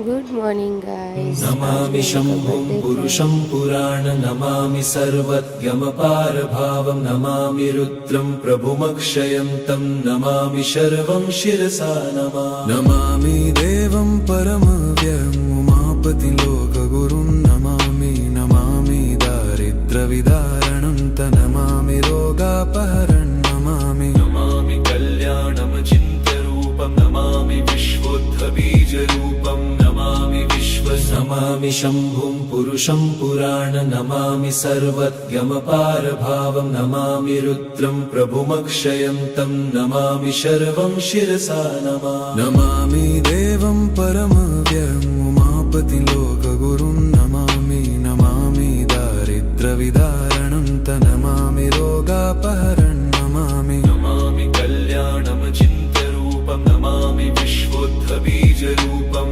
गुड morning guys. Namami शम्भुं पुरुषं पुराण नमामि सर्वज्ञमपारभावं नमामि रुद्रं प्रभुमक्षयं तं नमामि शर्वं शिरसा नमामि देवं परमव्ययम् उमापतिं लोकगुरुं नमामि दारिद्र्यविदारणं नमामि रोगापहरणं नमामि कल्याणमचिन्त्यरूपं नमामि विश्वोत्थबीजरूपं नमामि शम्भुं पुरुषं पुराण नमामि सर्वज्ञमपारभावं नमामि रुद्रं प्रभुमक्षयं तं नमामि शर्वं शिरसा नमामि देवं परमव्ययम् उमापतिं लोकगुरुं नमामि दारिद्र्यविदारणं नमामि रोगापहरणं नमामि कल्याणमचिन्त्यरूपं नमामि विश्वोत्थबीजरूपं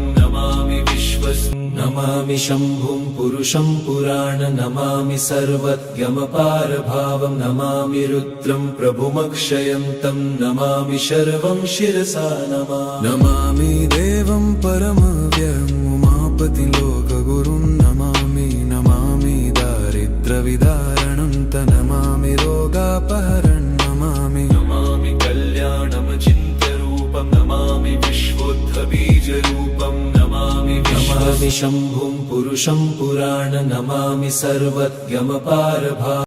नमामि शम्भुं पुरुषं पुराण नमामि सर्वज्ञमपारभावं नमामि रुद्रं प्रभुमक्षयं तं नमामि शर्वं शिरसा नमामि देवं परमव्ययम् उमापतिं लोकगुरुं नमामि दारिद्र्यविदारणं नमामि रोगापहरणं नमामि कल्याणमचिन्त्यरूपं नमामि विश्वोत्थबीजरूपं नमामि शम्भुं पुरुषं पुराण नमामि सर्वज्ञमपारभावं